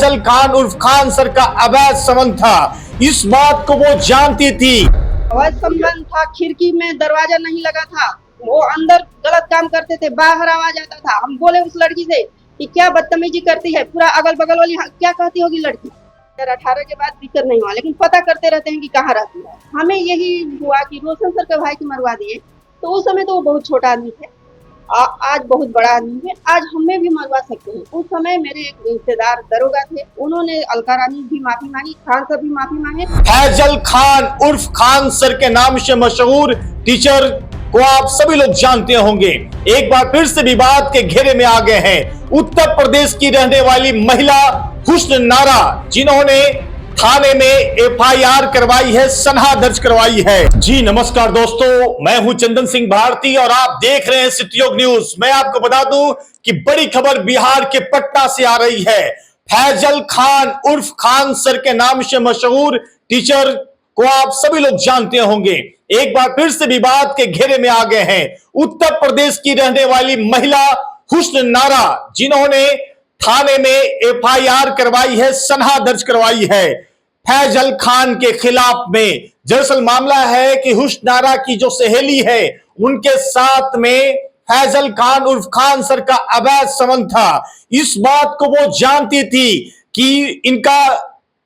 फैजल खान उर्फ खान सर का अवैध संबंध था, इस बात को वो जानती थी। अवैध संबंध था, खिड़की में दरवाजा नहीं लगा था, वो अंदर गलत काम करते थे, बाहर आवाज आता था। हम बोले उस लड़की से कि क्या बदतमीजी करती है, पूरा अगल बगल वाली क्या कहती होगी लड़की। 18 के बाद दिक्कत नहीं हुआ, लेकिन पता करते रहते हैं कि कहाँ रहती है। हमें यही हुआ कि रोशन सर के भाई की मरवा दिए, तो उस समय तो वो बहुत छोटा आदमी थे, आज बहुत बड़ा आदमी है, आज हमें भी मरवा सकते हैं। उस समय मेरे एक रिश्तेदार दरोगा थे, उन्होंने अलका रानी भी माफी मांगी, खान सर भी माफी मांगे। फैजल खान उर्फ खान सर के नाम से मशहूर टीचर को आप सभी लोग जानते होंगे, एक बार फिर से विवाद के घेरे में आ गए हैं। उत्तर प्रदेश की रहने वाली महिला हुस्न नारा, जिन्होंने थाने में एफआईआर करवाई है, सनहा दर्ज करवाई है। जी नमस्कार दोस्तों, मैं हूं चंदन सिंह भारती और आप देख रहे हैं सिटी न्यूज। मैं आपको बता दूं कि बड़ी खबर बिहार के पटना से आ रही है। फैजल खान उर्फ खान सर के नाम से मशहूर टीचर को आप सभी लोग जानते होंगे, एक बार फिर से विवाद के घेरे में आ गए हैं। उत्तर प्रदेश की रहने वाली महिला हुस्न नारा, जिन्होंने थाने में एफआईआर करवाई है, सनहा दर्ज करवाई है फैजल खान के खिलाफ में। दरअसल मामला है कि हुस्न नारा की जो सहेली है, उनके साथ में फैजल खान उर्फ खान सर का अवैध संबंध था। इस बात को वो जानती थी कि इनका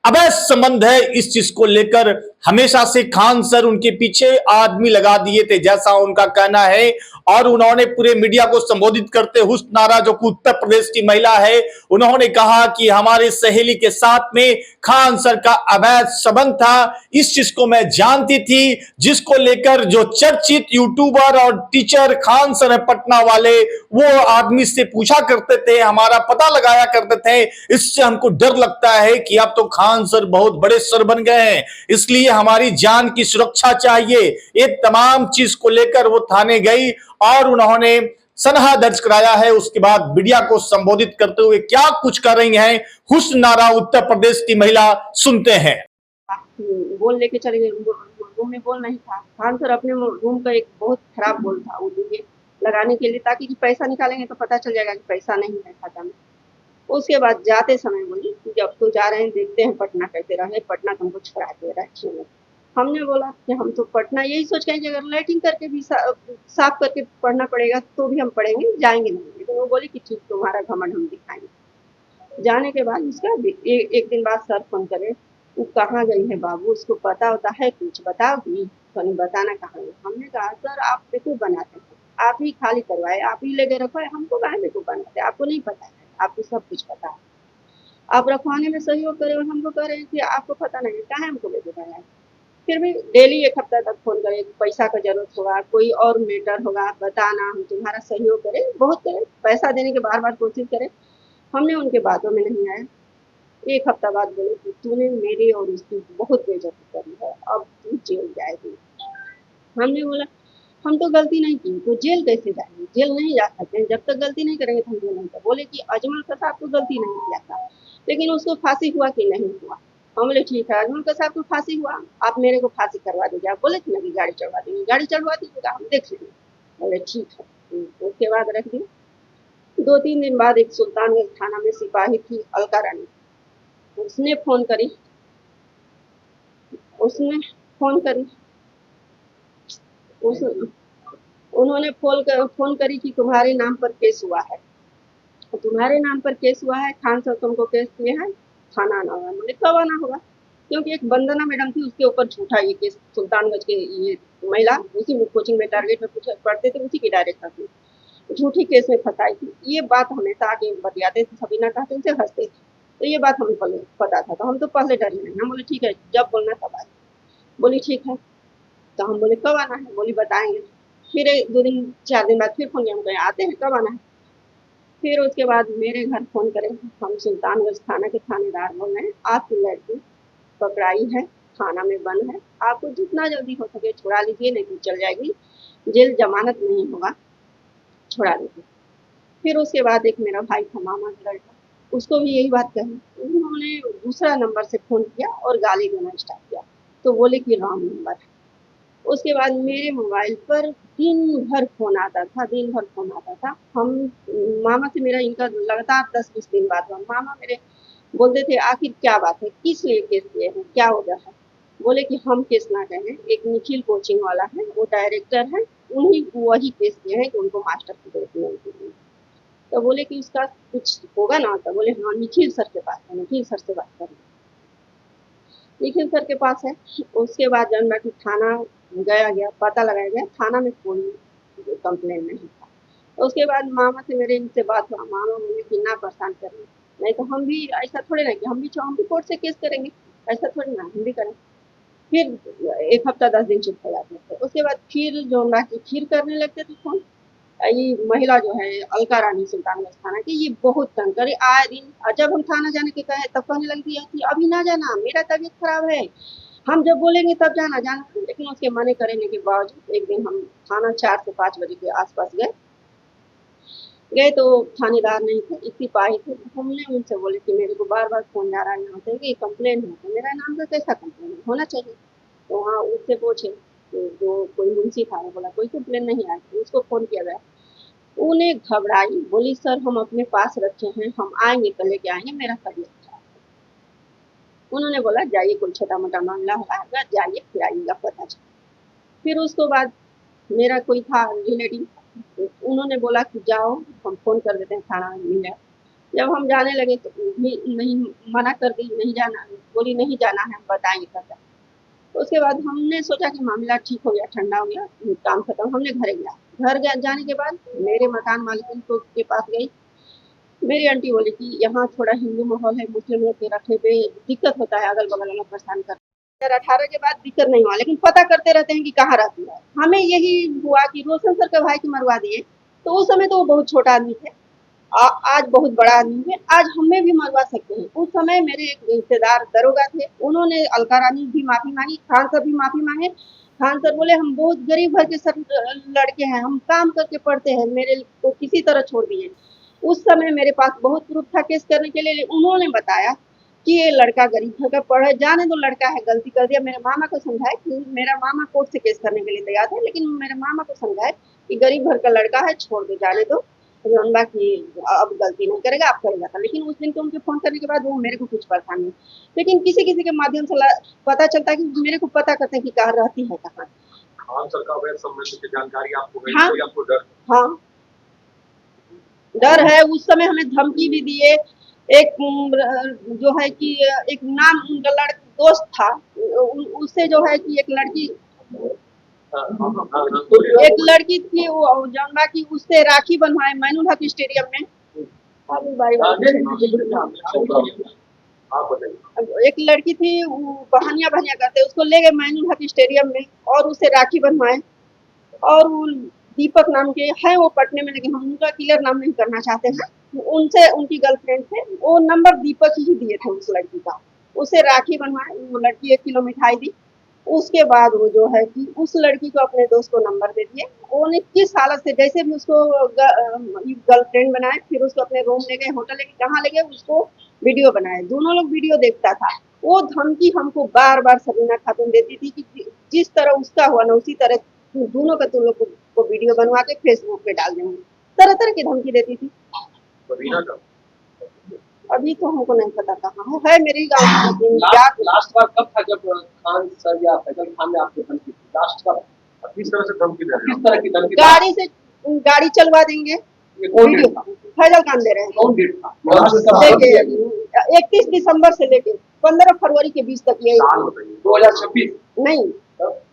अवैध संबंध है। इस चीज को लेकर हमेशा से खान सर उनके पीछे आदमी लगा दिए थे, जैसा उनका कहना है। और उन्होंने पूरे मीडिया को संबोधित करते हुस्न नारा, जो कि उत्तर प्रदेश की महिला है, उन्होंने कहा कि हमारे सहेली के साथ में खान सर का अवैध संबंध था। इस चीज को मैं जानती थी, जिसको लेकर जो चर्चित यूट्यूबर और टीचर खान सर है पटना वाले, वो आदमी से पूछा करते थे, हमारा पता लगाया करते थे। इससे हमको डर लगता है कि अब तो खान सर बहुत बड़े सर बन गए हैं, इसलिए हमारी जान की सुरक्षा चाहिए। ये तमाम चीज को लेकर वो थाने गई और उन्होंने सनहा दर्ज कराया है। उसके बाद मीडिया को संबोधित करते हुए क्या कुछ कर रही हैं हुस्न नारा, उत्तर प्रदेश की महिला, सुनते हैं। बोल लेके चले गए, रूम में बोल नहीं था। खान सर अपने रूम का एक बहुत खराब बोल था, वो दिए लगाने के लिए, ताकि पैसा निकालेंगे तो पता चल जाएगा कि पैसा नहीं है खाता में। उसके बाद जाते समय बोली कि जब तो जा रहे हैं, देखते हैं पटना कैसे रहे, पटना तुमको छुड़ा दे रहा। हमने बोला कि हम तो पटना यही सोच के, अगर लाइटिंग करके भी साफ करके पढ़ना पड़ेगा तो भी हम पढ़ेंगे, जाएंगे नहीं। लेकिन वो बोली कि ठीक, तुम्हारा घमंड हम दिखाएंगे। जाने के बाद उसका एक दिन बाद सर फोन करे, वो कहाँ गई है बाबू, उसको पता होता है कुछ बताओगी? तो नहीं बताना कहाँ है। हमने कहा सर आप बेकूफ बनाते हैं, आप ही खाली करवाए, आप ही लेके रखो, हमको कहाँ बेकूफ बनाते, आपको नहीं पता है, आपको सब कुछ पता है, आप रखवाने में सहयोग करे और हमको कह रहे हैं कि आपको पता नहीं है, कहाँ हमको लेके बनाए। फिर भी डेली एक हफ्ता तक फोन करे, पैसा का जरूरत होगा, कोई और मैटर होगा, बताना, हम तुम्हारा सहयोग करें, बहुत करें, पैसा देने के बार बार कोशिश करें। हमने उनके बातों में नहीं आया। एक हफ्ता बाद बोले कि तूने मेरी और उसकी बहुत बेइज्जती करी है, अब तू जेल जाएगी। हमने बोला हम तो गलती नहीं की, तो जेल कैसे जाएंगे? जेल नहीं जा सकते, जब तक गलती नहीं करेंगे तो हम जेल नहीं कर। बोले कि अजमल कसाब को गलती नहीं किया था, लेकिन उसको फांसी हुआ कि नहीं हुआ? हम बोले ठीक है, अजमल कसाब को फांसी हुआ, आप मेरे को फांसी करवा दीजिए। आप बोले थे ना कि गाड़ी चढ़वा देंगे, गाड़ी चढ़वा दीजिएगा, हम देख लेंगे। बोले ठीक है। उसके बाद रख दी। 2-3 दिन बाद एक सुल्तानगंज थाना में सिपाही थी अलका रानी, उसने फोन करी, उसने फोन करी उस उन्होंने फोन करी कि तुम्हारे नाम पर केस हुआ है, तो तुम्हारे नाम पर केस हुआ है, खान सर तुमको केस किए हैं, थाना आना होगा। मुझे कब आना होगा? क्योंकि एक वंदना मैडम थी, उसके ऊपर झूठा ये केस, सुल्तानगंज के ये महिला उसी में कोचिंग में टारगेट में पढ़ते थे, उसी की डायरेक्टर थी, झूठी केस में फंसाई थी। ये बात हमेशा आगे बतियाते थे, सबीना कहते थे, हंसते थे, तो ये बात हमें पता था, तो हम तो पहले डरे नहीं। हम बोले ठीक है, जब बोलना तब आए। बोली ठीक है, तो हम बोले कब आना है? बोली बताएंगे। फिर 2-4 दिन बाद फिर फोन किया, हम कहे आते हैं, कब आना है? फिर उसके बाद मेरे घर फोन करें, हम सुल्तानगंज थाना के थानेदार बोल रहे हैं, आपकी लड़की पकड़ाई है, थाना में बंद है, आपको जितना जल्दी हो सके छुड़ा लीजिए, नहीं तो चल जाएगी जेल, जमानत नहीं होगा, छुड़ा लीजिए। फिर उसके बाद एक मेरा भाई था, मामा का लड़का, उसको भी यही बात कही। उन्होंने दूसरा नंबर से फोन किया और गाली देना स्टार्ट किया, तो बोले कि रॉन्ग नंबर है। उसके बाद मेरे मोबाइल पर दिन भर फोन आता था, दिन भर फोन आता था। हम मामा से मेरा इनका लगातार 10-20 दिन बाद हुआ। मामा मेरे बोलते थे आखिर क्या बात है, किस लिए केस किए हैं, क्या वजह है। बोले कि हम केस ना करें, एक निखिल कोचिंग वाला है, वो डायरेक्टर है, उन्हीं वही केस किए हैं कि उनको मास्टर की जरूरत नहीं थी। तो बोले कि उसका कुछ होगा ना, तो बोले हाँ निखिल सर के पास है, निखिल सर से बात करें। निखिल सर के पास है। उसके बाद जानना कि थाना गया, पता लगाया गया, थाना में कोई कंप्लेन नहीं था। तो उसके बाद मामा से मेरे इनसे बात हुआ, मामा बोले कि ना परेशान करें, नहीं तो हम भी ऐसा थोड़े ना कि हम भी कोर्ट से केस करेंगे, ऐसा थोड़ी ना हम भी करें। फिर 1 हफ्ता 10 दिन चुप हो जाते थे। उसके बाद फिर जो ना कि फिर करने लगते थे फ़ोन। ये महिला जो है अलका रानी सुल्तानगंज थाना की, ये बहुत तंग करे आए दिन। और जब हम थाना जाने के कहे तब कहने लगती है कि अभी ना जाना, मेरा तबीयत खराब है, हम जब बोलेंगे तब जाना जाना। लेकिन उसके मने करने के बावजूद एक दिन हम थाना 4 से 5 बजे के आसपास गए तो थानेदार नहीं थे, एक सिपाही थे। हमने उनसे बोले कि मेरे को बार बार फोन जा रहा है यहाँ से कि कंप्लेन है, तो मेरा नाम का कैसा कंप्लेन होना चाहिए। तो वहाँ उससे पूछे तो जो कोई मुंशी था, वो बोला कोई कंप्लेन नहीं आया। तो उसको फोन किया गया, उन्हें घबराई, बोली सर हम अपने पास रखे हैं, हम आएंगे कल लेके आएंगे, मेरा तबीयत खराब है। उन्होंने बोला जाइए, कोई छोटा मोटा मामला होगा, अगर जाइए फिर आइएगा पता चले। फिर उसके बाद मेरा कोई था रिलेटिव, तो उन्होंने बोला कि जाओ हम फोन कर देते हैं थाना में मिल जाए। जब हम जाने लगे तो भी नहीं, मना कर दी, नहीं जाना, बोली नहीं जाना है, हम बताएंगे कब। उसके बाद हमने सोचा कि मामला ठीक हो गया, ठंडा हो गया, काम खत्म, हमने घर गया। जाने के बाद मेरे मकान मालिक को के पास गई। मेरी आंटी बोली कि यहाँ थोड़ा हिंदू माहौल है, मुस्लिम लोग के रखने पे दिक्कत होता है, अगल बगल वाला परेशान कर। 18 के बाद दिक्कत नहीं हुआ, लेकिन पता करते रहते हैं कि कहाँ रहती है। हमें यही हुआ कि रोशन सर के भाई की मरवा दिए, तो उस समय तो वो बहुत छोटा आदमी थे, आज बहुत बड़ा आदमी है, आज हमें भी मरवा सकते हैं। उस समय मेरे एक रिश्तेदार दरोगा थे, उन्होंने अलका रानी भी माफी मांगी, खान सर भी माफी मांगे। खान सर बोले हम बहुत गरीब घर के सर लड़के हैं, हम काम करके पढ़ते हैं, मेरे को किसी तरह छोड़ दिए। उस समय मेरे पास बहुत प्रूफ था केस करने के लिए। उन्होंने बताया कि ये लड़का गरीब घर का पढ़े, जाने दो, लड़का है, गलती कर दिया। मेरे मामा को समझाए कि मेरा मामा कोर्ट से केस करने के लिए तैयार थे, लेकिन मेरे मामा को समझाए कि गरीब घर का लड़का है, छोड़ दो, जाने दो, बाकी अब गलती नहीं करेगा, आप करेगा था। लेकिन उस दिन तो उनके फोन करने के बाद वो मेरे को कुछ परेशान नहीं, लेकिन किसी किसी के माध्यम से पता चलता है कि मेरे को पता करते हैं कि कहाँ रहती है, कहाँ। खान सर का अवैध संबंध की जानकारी आपको गई, हाँ, आपको डर? हाँ डर है। उस समय हमें धमकी भी दिए। एक जो है कि एक नाम उनका दोस्त था, उससे जो है कि एक लड़की थी, वो जानवा की उससे राखी बनवाए मैनुल हक स्टेडियम में। एक लड़की थी, वो बहानिया बहानिया करते, उसको ले गए मैनुल हक स्टेडियम में और उससे राखी बनवाए। और वो दीपक नाम के हैं, वो पटने में, लेकिन हम उनका क्लियर नाम नहीं करना चाहते हैं। उनसे उनकी गर्लफ्रेंड थे, वो नंबर दीपक ही दिए थे उस लड़की का, उसे राखी बनवाए। वो लड़की 1 किलो मिठाई दी। उसके बाद वो जो है कि उस लड़की को अपने दोस्त को नंबर दे दिए। उन्होंने किस हालत से जैसे भी उसको गर्लफ्रेंड बनाए, फिर उसको अपने रूम ले गए, होटल ले गए, कहाँ ले गए, उसको वीडियो बनाए। दोनों लोग वीडियो देखता था। वो धमकी हमको बार बार सबीना खातून देती थी कि जिस तरह उसका हुआ ना उसी तरह दोनों का तुम लोग को वीडियो बनवा के फेसबुक पे डाल देंगे, तरह तरह की धमकी देती थी। अभी तो हमको नहीं पता कहाँ है मेरी गाँव में। लास्ट बार कब था जब खान सर या फैजल खान ने आपको धमकी दी? लास्ट कब? किस तरह से धमकी दे रहे हैं? किस तरह की धमकी? गाड़ी से गाड़ी चलवा देंगे, कौन डेट था? फैजल खान दे रहे हैं। कौन डेट था? देखिए 31 दिसंबर से लेके 15 फरवरी के बीच तक ये 2026 नहीं,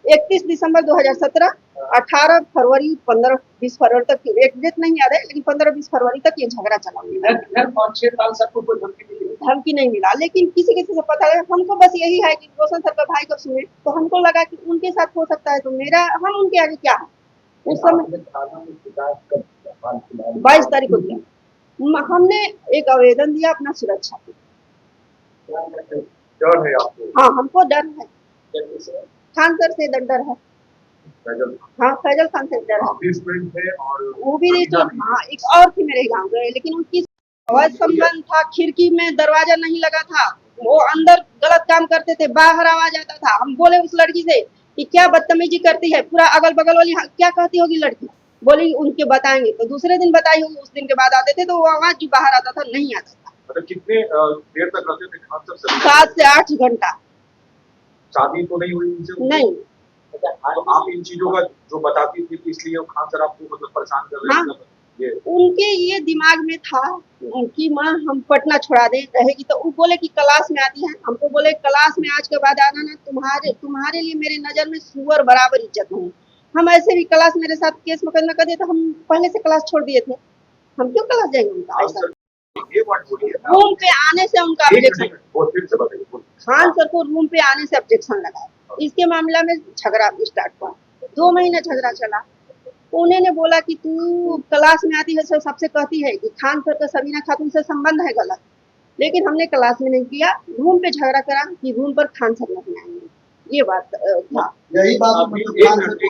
31 दिसंबर 2017, 18 फरवरी, 15-20 फरवरी तक, एग्जैक्ट नहीं याद है, लेकिन 15-20 फरवरी तक ये झगड़ा चला। 5-6 साल से आपको कोई धमकी नहीं मिला, लेकिन किसी किसी से पता है। हमको बस यही है कि रोशन सर का भाई को सुने, तो हमको लगा कि उनके साथ हो सकता है, तो मेरा हम उनके आगे क्या है। उस समय 22 तारीख को दिया, हमने एक आवेदन दिया अपना सुरक्षा के। डर है आपको? हाँ हमको डर है, खान सर से डर है। हाँ फैजल खान से डर है। और वो भी नहीं तो, हाँ एक और थी मेरे गाँव गए, लेकिन उनकी अवैध संबंध था। खिड़की में दरवाजा नहीं लगा था, वो अंदर गलत काम करते थे, बाहर आवाज आता था। हम बोले उस लड़की से कि क्या बदतमीजी करती है, पूरा अगल बगल वाली क्या कहती होगी लड़की। बोली उनके बताएंगे, तो दूसरे दिन बताई होगी। उस दिन के बाद आते थे तो वो आवाज जो बाहर आता था नहीं आता था। मतलब कितने देर तक रहते थे खान सर से? 7 से 8 घंटा। शादी तो नहीं हुई उनसे? नहीं। तो आप इन चीजों का जो बताती थी कि इसलिए खान सर आपको मतलब परेशान कर रहे हाँ। हैं ये? उनके ये दिमाग में था कि माँ हम पटना छोड़ा दे रहेगी, तो वो बोले कि क्लास में आती है, हमको बोले क्लास में आज के बाद आना ना, तुम्हारे लिए मेरे नजर में सुअर बराबर इज्जत नहीं। हम ऐसे भी क्लास मेरे साथ केस मुकदमा कर दिए तो हम पहले से क्लास छोड़ दिए थे, हम क्यों क्लास जाएंगे उनका खान ऐसा। सर ये बात बोलिए ना। रूम पे आने से उनका एक ऑब्जेक्शन, मिनट, वो फिर से बताइए, बोलिए। खान सर को रूम पे आने से ऑब्जेक्शन लगा। इसके मामला में झगड़ा स्टार्ट हुआ, 2 महीने झगड़ा चला। उन्होंने बोला कि तू क्लास में आती है सब सबसे कहती है कि खान सर का सबीना खातून से संबंध है गलत, लेकिन हमने क्लास में नहीं किया, रूम पे झगड़ा करा कि रूम पर खान सर नहीं आएंगे, ये बात था। यही बात एक मिनट,